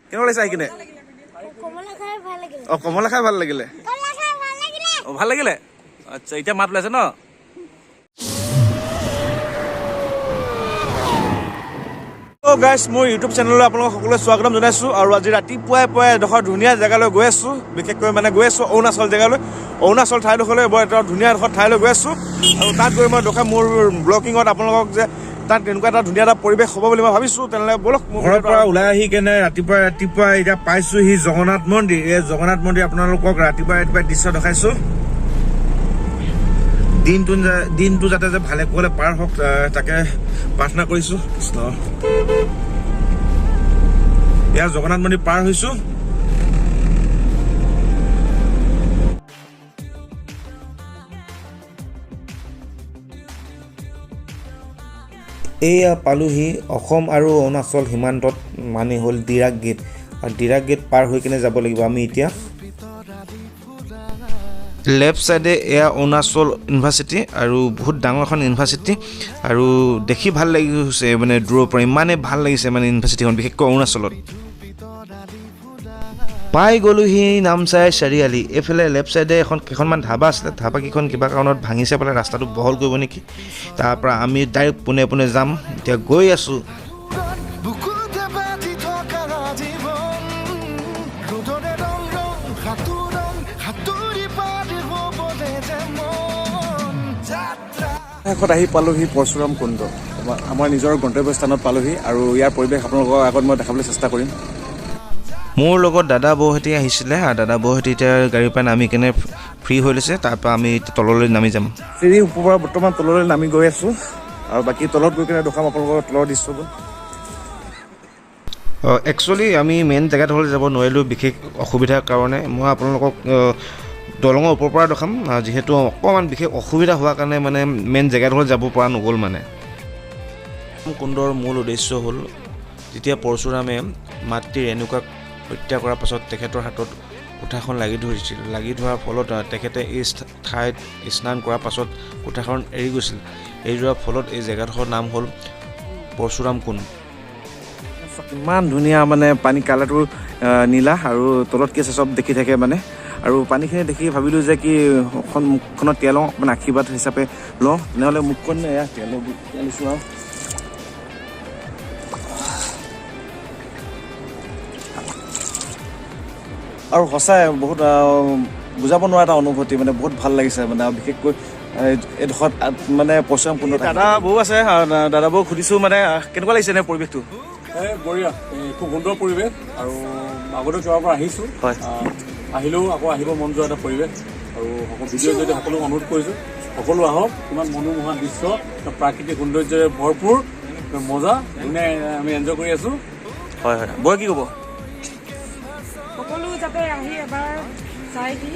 কেনেকুৱা লাগিছে আহি কিনে? অ কমলা খাই ভাল লাগিলে। অ ভাল লাগিলে। আচ্ছা এতিয়া মাত ওলাইছে ন? গাইজ মোৰ ইউটিউব চেনেললৈ আপোনালোকক সকলোৱে স্বাগতম জনাইছোঁ। আৰু আজি ৰাতিপুৱাই এডোখৰ ধুনীয়া জেগালৈ গৈ আছোঁ, বিশেষকৈ মানে গৈ আছোঁ অৰুণাচল জেগালৈ। অৰুণাচল ঠাইডোখৰলৈ বৰ এটা ধুনীয়া এডোখৰ ঠাইলৈ গৈ আছোঁ। আৰু তাত গৈ মই দেখাম মোৰ ব্লগিঙত আপোনালোকক যে তাত তেনেকুৱা এটা ধুনীয়া এটা পৰিৱেশ হ'ব বুলি মই ভাবিছোঁ। তেনেহ'লে ব'লক। ঘৰৰ পৰা ওলাই আহি কেনে ৰাতিপুৱা এতিয়া পাইছোঁহি জগন্নাথ মন্দিৰ। এই জগন্নাথ মন্দিৰ আপোনালোকক ৰাতিপুৱা দৃশ্য দেখাইছোঁ। দিনটো যাতে যে ভালে কুশলে পাৰ হওক তাকে প্ৰাৰ্থনা কৰিছোঁ। কৃষ্ণ। এয়া জগন্নাথ মন্দিৰ পাৰ হৈছোঁ। এয়া পালোহি অসম আৰু অৰুণাচল সীমান্তত মানে হ'ল ডিৰাগ গেট। আৰু ডিৰাগ গেট পাৰ হৈ কিনে যাব লাগিব আমি এতিয়া। লেফ্ট চাইডে এয়া অৰুণাচল ইউনিভাৰ্চিটি, আৰু বহুত ডাঙৰ এখন ইউনিভাৰ্চিটি, আৰু দেখি ভাল লাগিছে মানে দূৰৰ পৰা ইমানেই ভাল লাগিছে মানে ইউনিভাৰ্চিটিখন, বিশেষকৈ অৰুণাচলত। পাই গ'লোহি নামচাই চাৰিআলি। এইফালে লেফ্ট চাইডে কেইখনমান ধাবা আছিলে, ধাবাকেইখন কিবা কাৰণত ভাঙিছে পেলাই ৰাস্তাটো বহল কৰিব নেকি। তাৰ পৰা আমি ডাইৰেক্ট পোনে যাম। এতিয়া গৈ আছোঁ। শেষত আহি পালোহি পৰশুৰাম কুণ্ড, আমাৰ নিজৰ গন্তব্যস্থানত পালোহি। আৰু ইয়াৰ পৰিৱেশ আপোনালোকৰ আগত মই দেখাবলৈ চেষ্টা কৰিম। মোৰ লগত দাদা বৌহঁতে আহিছিলে, আৰু দাদা বৌহঁতে এতিয়া গাড়ীৰ পৰা নামি কেনে ফ্ৰী হৈ লৈছে। তাৰপৰা আমি এতিয়া তললৈ নামি যাম। চিৰি ওপৰৰ পৰা বৰ্তমান তললৈ নামি গৈ আছোঁ, আৰু বাকী তলত গৈ কিনে দেখাম আপোনালোকৰ তলৰ দৃশ্যবোৰ। একচুৱেলি আমি মেইন জেগাডোখৰলৈ যাব নোৱাৰিলোঁ বিশেষ অসুবিধাৰ কাৰণে। মই আপোনালোকক দলঙৰ ওপৰৰ পৰা দেখাম, যিহেতু অকণমান বিশেষ অসুবিধা হোৱাৰ কাৰণে মানে মেইন জেগাডোখৰত যাব পৰা নগ'ল। মানে কুণ্ডৰ মূল উদ্দেশ্য হ'ল, যেতিয়া পৰশুৰামে মাতৃ ৰেণুকাক হত্যা কৰাৰ পাছত তেখেতৰ হাতত কুঠাৰখন লাগি ধৰিছিল। লাগি ধৰাৰ ফলত তেখেতে এই ঠাইত স্নান কৰাৰ পাছত কুঠাৰখন এৰি গৈছিল। এৰি যোৱাৰ ফলত এই জেগাডোখৰ নাম হ'ল পৰশুৰাম কুণ্ড। ইমান ধুনীয়া মানে পানী কালাৰটো নীলা, আৰু তলত কি আছে চব দেখি থাকে মানে। আৰু পানীখিনি দেখি ভাবিলোঁ যে কি মুখখনত তেল লওঁ, মানে আশীৰ্বাদ হিচাপে লওঁ। তেনেহ'লে মুখখন এয়া তেল লৈছোঁ। আৰু সঁচাই বহুত বুজাব নোৱাৰা এটা অনুভূতি, মানে বহুত ভাল লাগিছে মানে। বিশেষকৈ এইডোখৰত মানে পৰশুৰাম কুণ্ডত দাদা বৌ আছে, দাদা বৌ সুধিছোঁ মানে কেনেকুৱা লাগিছে এনে পৰিৱেশটো? বঢ়িয়া, খুব সুন্দৰ পৰিৱেশ। আৰু আগতে যোৱাৰ পৰা আহিছোঁ, হয় আহিলেও আকৌ আহিব মন যোৱা এটা পৰিৱেশ। আৰু ভিডিঅ' যদি সকলোক অনুৰোধ কৰিছোঁ, সকলো আহক। কিমান মনোমোহা দৃশ্য, প্ৰাকৃতিক সৌন্দৰ্যৰে ভৰপূৰ মজা, ধুনীয়া আমি এনজয় কৰি আছোঁ। হয় বৌয়ে কি ক'ব? সকলো যাতে আহি এবাৰ চাই দি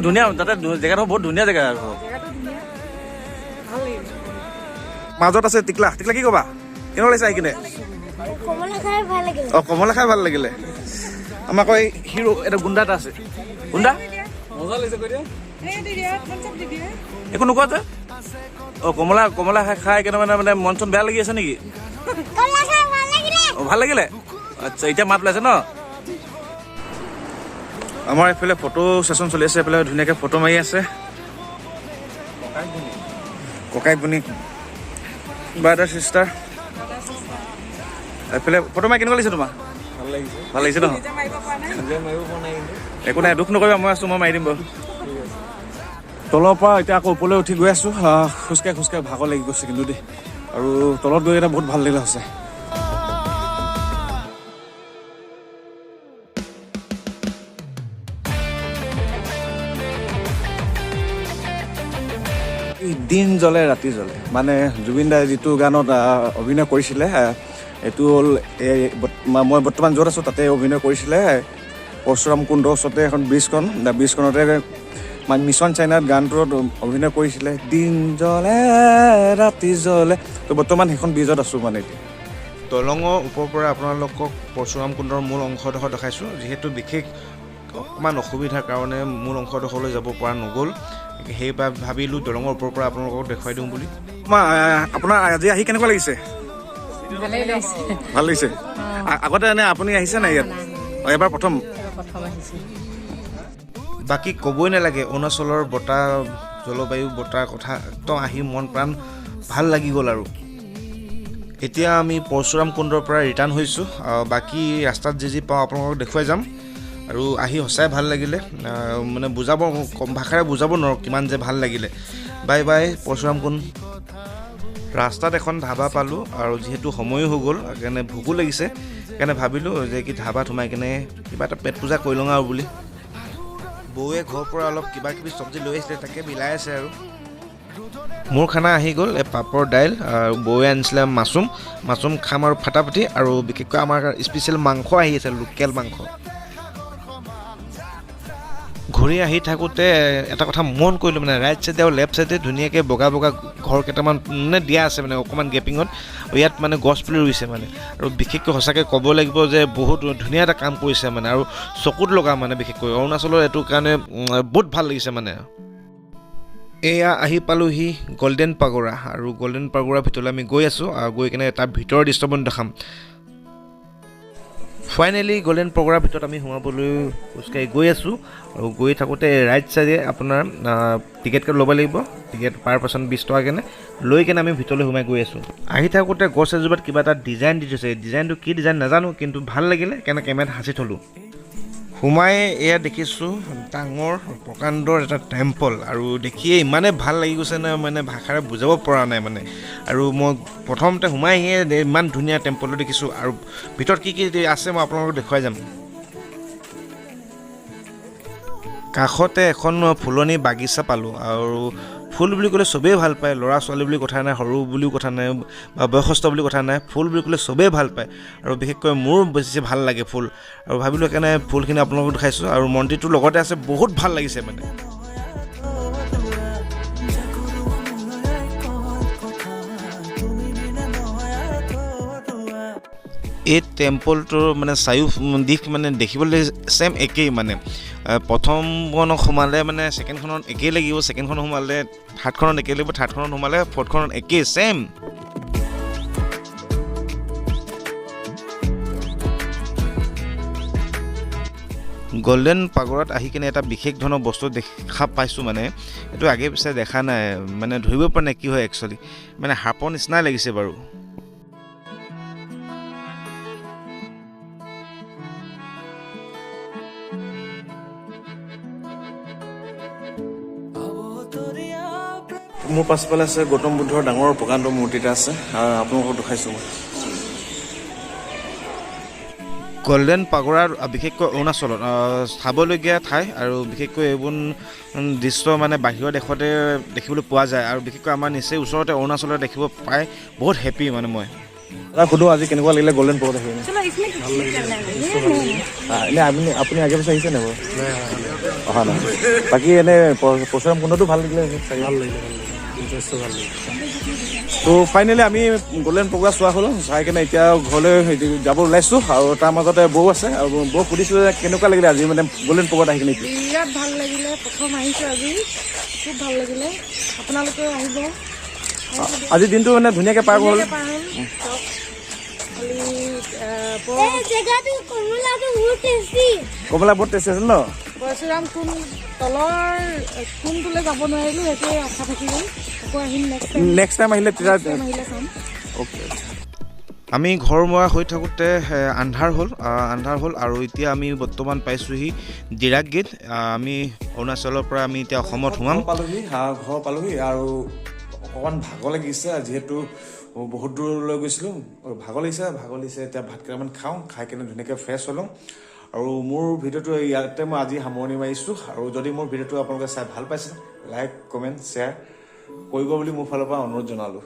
ধুনীয়া, তাতে জেগাটো বহুত ধুনীয়া জেগা। আৰু জেগাটো ধুনীয়া, ভাল লাগিল। মাজত আছে টিকলা কি ক'বা? কেনেকুৱা লাগিছে আহি কিনে? কমলা খাই ভাল লাগিলে। অ কমলা খাই ভাল লাগিলে। আমাৰ আকৌ এই হিৰো এটা গুণ্ডা এটা আছে। গুণ্ডা মজা লাগিছে কৈ দিয়া। একো নোকোৱা যে? অ কমলা খাই কেনে মানে মন চন বেয়া লাগি আছে নেকি? অ ভাল লাগিলে। আচ্ছা এতিয়া মাত ওলাইছে ন? আমাৰ এইফালে ফটো ছেশ্যন চলি আছে। এইফালে ধুনীয়াকৈ ফটো মাৰি আছে ককাই ভনী, ব্ৰাদাৰ চিষ্টাৰ। এইফালে ফটো মাৰি কেনেকুৱা লাগিছে তোমাৰ? ভাল লাগিছে ন? একো নাই, দুখ নকৰিবা, মই আছোঁ, মই মাৰি দিম বাৰু। তলৰ পৰা এতিয়া আকৌ ওপৰলৈ উঠি গৈ আছোঁ। খোজকাঢ়ি ভাগৰ লাগি গৈছে কিন্তু দেই। আৰু তলত গৈ এতিয়া বহুত ভাল লাগিলে হৈছে। দিন জ্বলে ৰাতি জ্বলে, মানে জুবিন দাই যিটো গানত অভিনয় কৰিছিলে, এইটো হ'ল মই বৰ্তমান য'ত আছোঁ তাতে অভিনয় কৰিছিলে। পৰশুৰাম কুণ্ডৰ ওচৰতে এখন ব্ৰিজখনতে মিছন চাইনাত গানটোত অভিনয় কৰিছিলে। দিন জ্বলে ৰাতি জ্বলে। তো বৰ্তমান সেইখন ব্ৰিজত আছোঁ মানে এতিয়া। দলঙৰ ওপৰৰ পৰা আপোনালোকক পৰশুৰাম কুণ্ডৰ মূল অংশডোখৰ দেখাইছোঁ। যিহেতু বিশেষ অকণমান অসুবিধাৰ কাৰণে মূল অংশডোখৰলৈ যাব পৰা নগ'ল, সেইবাবে ভাবিলোঁ দলঙৰ ওপৰৰ পৰা আপোনালোকক দেখুৱাই দিওঁ বুলি। আপোনাৰ আজি আহি কেনেকুৱা লাগিছে? ভালেই লাগিছে ভাল লাগিছে আগতে এনে আপুনি আহিছে নাই ইয়াত এবাৰ প্ৰথম আহিছোঁ বাকী ক'বই নালাগে অৰুণাচলৰ বতাহ জলবায়ু বতাহ কথা একদম আহি মন প্ৰাণ ভাল লাগি গ'ল আৰু এতিয়া আমি পৰশুৰাম কুণ্ডৰ পৰা ৰিটাৰ্ণ হৈছোঁ বাকী ৰাস্তাত যি পাওঁ আপোনালোকক দেখুৱাই যাম আৰু আহি সঁচাই ভাল লাগিলে মানে বুজাব কম ভাষাৰে বুজাব নোৱাৰোঁ কিমান যে ভাল লাগিলে বাই বাই পৰশুৰাম কুণ্ড ৰাস্তাত এখন ধাবা পালোঁ আৰু যিহেতু সময়ো হৈ গ'ল সেইকাৰণে ভোকো লাগিছে সেইকাৰণে ভাবিলোঁ যে কি ধাবাত সোমাই কিনে কিবা এটা পেট পূজা কৰি লওঁ আৰু বুলি বৌয়ে ঘৰৰ পৰা অলপ কিবা কিবি চব্জি লৈ আহিছিলে তাকে মিলাই আছে আৰু মোৰ খানা আহি গ'ল পাপৰ দাইল আৰু বৌয়ে আনিছিলে মাছৰুম খাম আৰু ফাটাফাটি আৰু বিশেষকৈ আমাৰ স্পেচিয়েল মাংস আহি আছে লোকেল মাংস ঘূৰি আহি থাকোঁতে এটা কথা মন কৰিলোঁ মানে ৰাইট চাইডে আৰু লেফ্ট চাইডে ধুনীয়াকৈ বগা ঘৰ কেইটামান মানে দিয়া আছে মানে অকণমান গেপিঙত ইয়াত মানে গছ পুলি ৰুইছে মানে আৰু বিশেষকৈ সঁচাকৈ ক'ব লাগিব যে বহুত ধুনীয়া এটা কাম কৰিছে মানে আৰু চকুত লগা মানে বিশেষকৈ অৰুণাচলৰ এইটো কাৰণে বহুত ভাল লাগিছে মানে এয়া আহি পালোঁহি গল্ডেন পাগোৰা আৰু গল্ডেন পাগোৰাৰ ভিতৰলৈ আমি গৈ আছোঁ আৰু গৈ কিনে তাৰ ভিতৰৰ দৃশ্যবোৰ দেখাম ফাইনেলি গল্ডেন পাগোৰাৰ ভিতৰত আমি সোমাবলৈ খোজকাঢ়ি গৈ আছোঁ আৰু গৈ থাকোঁতে ৰাইট চাইডে আপোনাৰ টিকেট কাৰ্ড ল'ব লাগিব টিকেট পাৰ পাৰ্চন 20 টকা কেনে লৈ কেনে আমি ভিতৰলৈ সোমাই গৈ আছোঁ আহি থাকোঁতে গছ এজোপাত কিবা এটা ডিজাইন দি থৈছে ডিজাইনটো কি ডিজাইন নাজানো কিন্তু ভাল লাগিলে কেনে কেমেৰাত সাঁচি থ'লোঁ সোমাই এয়া দেখিছোঁ ডাঙৰ প্ৰকাণ্ডৰ এটা টেম্পল আৰু দেখিয়ে ইমানে ভাল লাগি গৈছে ন মানে ভাষাৰে বুজাব পৰা নাই মানে আৰু মই প্ৰথমতে সোমাই আহিয়ে ইমান ধুনীয়া টেম্পলটো দেখিছোঁ আৰু ভিতৰত কি আছে মই আপোনালোকক দেখুৱাই যাম কাষতে এখন ফুলনি বাগিচা পালোঁ আৰু ফুল বুলি ক'লে চবেই ভাল পায় ল'ৰা ছোৱালী বুলি কথা নাই সৰু বুলিও কথা নাই বা বয়সস্থ বুলি কথা নাই ফুল বুলি ক'লে চবেই ভাল পায় আৰু বিশেষকৈ মোৰ বেছি ভাল লাগে ফুল আৰু ভাবিলোঁ সেইকাৰণে ফুলখিনি আপোনালোকক দেখাইছোঁ আৰু মন্দিৰটোৰ লগতে আছে বহুত ভাল লাগিছে মানে এই টেম্পলটোৰ মানে চাৰিও দিশ মানে দেখিবলৈ ছেম একেই মানে প্ৰথমখনত সোমালে মানে ছেকেণ্ডখনত একেই লাগিব ছেকেণ্ডখনত সোমালে থাৰ্ডখনত একেই লাগিব থাৰ্ডখনত সোমালে ফ'ৰ্থখনত একেই ছেম গল্ডেন পাগোৰাত আহি কিনে এটা বিশেষ ধৰণৰ বস্তু দেখা পাইছোঁ মানে এইটো আগে পিছে দেখা নাই মানে ধৰিব পৰা নাই কি হয় একচুৱেলি মানে সাপৰ নিচিনাই লাগিছে বাৰু মোৰ পাছফালে আছে গৌতম বুদ্ধৰ ডাঙৰ প্ৰকাণ্ড মূৰ্তি এটা আছে আপোনালোকক দেখাইছোঁ মই গল্ডেন পাগোৰাৰ বিশেষকৈ অৰুণাচলত চাবলগীয়া ঠাই আৰু বিশেষকৈ এইবোৰ দৃশ্য মানে বাহিৰৰ দেশতে দেখিবলৈ পোৱা যায় আৰু বিশেষকৈ আমাৰ নিচেই ওচৰতে অৰুণাচলত দেখিব পাই বহুত হেপী মানে মই সুধোঁ আজি কেনেকুৱা লাগিলে গল্ডেন পাগোৰা আহি এনে আপুনি আগে পিছে আহিছে নে বাৰু অহা নাই বাকী এনে পৰশুৰাম কুণ্ডটো ভাল লাগিলে ভাল লাগিলে তো ফাইনেলি আমি গল্ডেন পাগোৰা চোৱা হ'লোঁ চাই কিনে এতিয়া ঘৰলৈ যাব ওলাইছোঁ আৰু তাৰ মাজতে বৌ আছে আৰু বৌ সুধিছোঁ যে কেনেকুৱা লাগিলে আজি মানে গল্ডেন পাগোৰাত আহি কিনে বিৰাট ভাল লাগিলে প্ৰথম আহিছোঁ আজি খুব ভাল লাগিলে আপোনালোকেও আহিব আজি দিনটো মানে ধুনীয়াকৈ পাৰ হ'ল কমলা বহুত টেষ্টি আছিল ন পৰশুৰাম কুণ্ড তলৰ কুণ্ডটোলৈ যাব নোৱাৰিলোঁ সেইটোৱে আশা থাকি গ'ল আকৌ আহিম নেক্সট টাইম আহিলে তেতিয়া চাম অ'কে আমি ঘৰমুৱা হৈ থাকোঁতে আন্ধাৰ হ'ল আৰু এতিয়া আমি বৰ্তমান পাইছোঁহি ডিৰাগ গেট আমি অৰুণাচলৰ পৰা আমি এতিয়া অসমত সোমাম ঘৰ পালোহি আৰু অকণমান ভাগৰ লাগিছে যিহেতু বহুত দূৰলৈ গৈছিলোঁ ভাগৰ লাগিছে এতিয়া ভাত কেইটামান খাওঁ খাই কিনে ধুনীয়াকৈ ফ্ৰেছ হ'লোঁ আৰু মোৰ ভিডিঅ'টো ইয়াতে মই আজি সামৰণি মাৰিছোঁ আৰু যদি মোৰ ভিডিঅ'টো আপোনালোকে চাই ভাল পাইছে লাইক কমেণ্ট শ্বেয়াৰ কৰিব বুলি মোৰ ফালৰ পৰা অনুৰোধ জনালোঁ